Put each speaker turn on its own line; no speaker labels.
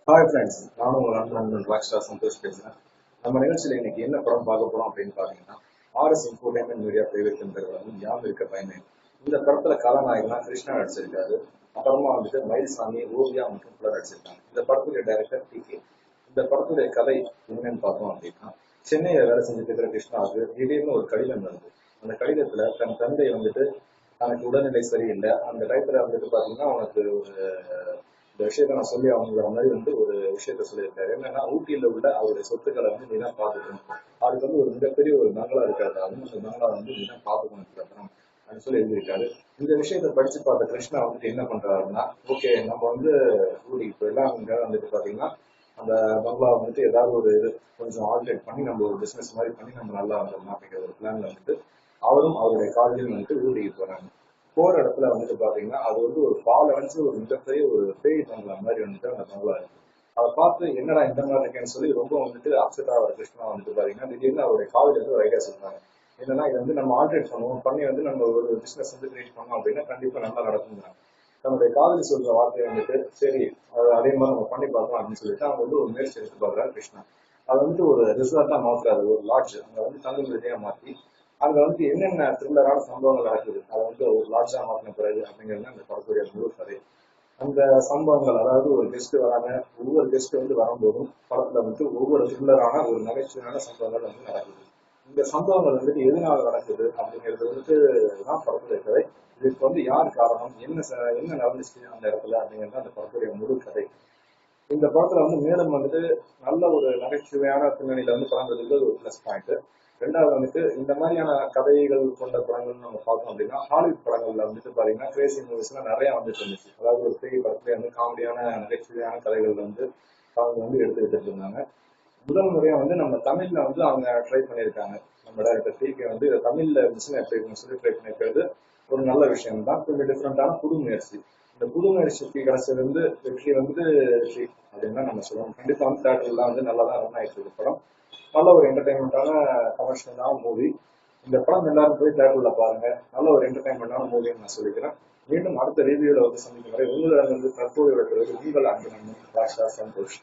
Hi friends, நானும் உங்கள் நண்பன் ராக் ஸ்டார் சந்தோஷ் பேசுகிறேன். நம்ம நிகழ்ச்சியில் இன்னைக்கு என்ன படம் பார்க்க போறோம் அப்படின்னு பார்த்தீங்கன்னா, RS infotainment media private limited வந்து யாம் இருக்க பயமே. இந்த படத்துல கதாநாயகனா கிருஷ்ணா நடிச்சிருக்காரு. அப்புறமா வந்துட்டு மயில்சாமி, ஓவியா மற்றும் பலர் நடிச்சிருக்காங்க. இந்த படத்துடைய டைரக்டர் டிகே. இந்த படத்துடைய கதை என்னன்னு பார்த்தோம் அப்படின்னா, சென்னையில வேலை செஞ்சுட்டு இருக்கிற கிருஷ்ணாவுக்கு திடீர்னு ஒரு கடிதம் வருது. அந்த கடிதத்துல தன் தந்தை வந்துட்டு தனக்கு உடல்நிலை சரியில்லை, அந்த டயத்துல வந்துட்டு பாத்தீங்கன்னா உனக்கு ஒரு இந்த விஷயத்த நான் சொல்லி அவங்கிற மாதிரி வந்து ஒரு விஷயத்த சொல்லியிருக்காரு. என்னன்னா, ஊட்டியில உள்ள அவருடைய சொத்துக்களை வந்து நீ தான் பாத்துக்கணும். அவருக்கு வந்து ஒரு மிகப்பெரிய ஒரு பங்களா இருக்கிறதாலும் அந்த பங்களா வந்து நீ தான் பாத்துக்கணும் அப்புறம் அப்படின்னு சொல்லி எழுதியிருக்காரு. இந்த விஷயத்த படிச்சு பார்த்த கிருஷ்ணா வந்துட்டு என்ன பண்றாருன்னா, ஓகே நம்ம வந்து ஊட்டிக்கு போயிடலாம். அங்க வந்துட்டு பாத்தீங்கன்னா அந்த பங்களா வந்துட்டு ஏதாவது ஒரு இது கொஞ்சம் ஆல்டர்னேட் பண்ணி நம்ம ஒரு பிசினஸ் மாதிரி பண்ணி நம்ம நல்லா வந்துடலாம் அப்படிங்கிற ஒரு பிளான்ல வந்துட்டு அவரும் அவருடைய காலையில் வந்துட்டு ஊட்டிக்கு போறாங்க. போற இடத்துல வந்துட்டு பாத்தீங்கன்னா அது வந்து ஒரு பாலடைஞ்சு ஒரு மிகப்பெரிய ஒரு பேய் பங்களா மாதிரி வந்துட்டு அந்த பங்களா இருக்கு. அதை பார்த்து என்னடா இந்த மாதிரி இருக்கேன்னு சொல்லி ரொம்ப வந்துட்டு அப்செட் ஆகிற கிருஷ்ணா வந்துட்டு பாத்தீங்கன்னா திடீர்னு அவருடைய காலேஜ் வந்து ஒரு ஐடியா சொல்றாங்க. என்னன்னா இது வந்து நம்ம ஆல்ட்ரேட் பண்ணுவோம் பண்ணி வந்து நம்ம ஒரு பிசினஸ் வந்து கிரியேட் பண்ணோம் அப்படின்னா கண்டிப்பா நல்லா நடக்குங்கிறாங்க. நம்மளுடைய காதலி சொல்ற வார்த்தையை வந்துட்டு சரி அதே மாதிரி நம்ம பண்ணி பார்க்கலாம் அப்படின்னு சொல்லிட்டு அவங்க வந்து ஒரு முயற்சி எடுத்து பார்க்குறாரு கிருஷ்ணா. அதை வந்துட்டு ஒரு ரிசார்ட்டா மாத்துறாரு, ஒரு லாட்ஜ் அங்க வந்து தங்கும் விதையா மாத்தி அங்க வந்து என்னென்ன த்ரில்லரான சம்பவங்கள் நடக்குது அதை வந்து ஒரு லாட்ஜா மாத்தின பிறகு அப்படிங்கிறது அந்த படத்துடைய முழு கதை. அந்த சம்பவங்கள் அதாவது ஒரு கெஸ்ட் வராங்க, ஒவ்வொரு கெஸ்ட் வந்து வரும்போதும் படத்துல வந்து ஒவ்வொரு த்ரில்லரான ஒரு நகைச்சுவையான சம்பவங்கள் வந்து நடக்குது. இந்த சம்பவங்கள் வந்துட்டு எதனால நடக்குது அப்படிங்கிறது வந்துட்டு தான் படத்துடைய கதை. இதுக்கு வந்து யார் காரணம், என்ன நடந்துச்சு அந்த இடத்துல அப்படிங்கிறது அந்த படத்துடைய முழு கதை. இந்த படத்துல வந்து மேலும் வந்துட்டு நல்ல ஒரு நகைச்சுவையான பின்னணியில வந்து படம் எடுத்தது ஒரு பிளஸ் பாயிண்ட். ரெண்டாவது வந்துட்டு இந்த மாதிரியான கதைகள் கொண்ட படங்கள் நம்ம பார்த்தோம் அப்படின்னா ஹாலிவுட் படங்கள்ல வந்துட்டு பாத்தீங்கன்னா கிரேசி மூவிஸ்லாம் நிறைய வந்துட்டு இருந்துச்சு. அதாவது ஒரு பெரிய படத்துல வந்து காமெடியான நகைச்சுவையான கதைகள் வந்து அவங்க வந்து எடுத்துக்கிட்டு இருந்தாங்க. முதல் முறையா வந்து நம்ம தமிழ்ல வந்து அவங்க ட்ரை பண்ணியிருக்காங்க. நம்ம டைரக்டர் டிகே வந்து இதை தமிழ்ல இருந்துச்சுன்னு எப்படி இருக்குன்னு சொல்லி ட்ரை பண்ணியிருக்கிறது ஒரு நல்ல விஷயம் தான். கொஞ்சம் டிஃப்ரெண்டான புது முயற்சி. இந்த புது முயற்சிக்கு கிடைச்சது வந்து வெற்றி வந்து வெற்றி அப்படின்னு தான் நம்ம சொல்லுவோம். கண்டிப்பா வந்து தேட்டர்லாம் வந்து நல்லா தான் ரன் ஆயிட்டு இருக்கு படம். நல்ல ஒரு என்டர்டைன்மெண்டான கமர்ஷியலான மூவி. இந்த படம் எல்லாரும் போய் தேட்டர்ல பாருங்க. நல்ல ஒரு என்டர்டைன்மெண்டான மூவின்னு நான் சொல்லிக்கிறேன். மீண்டும் அடுத்த ரிவ்யூல வந்து சந்திக்கும் வரை உங்களிடம் வந்து தற்போது இருக்கிறது உங்கள் அன்பு நண்பன் ராஜா சந்தோஷ்.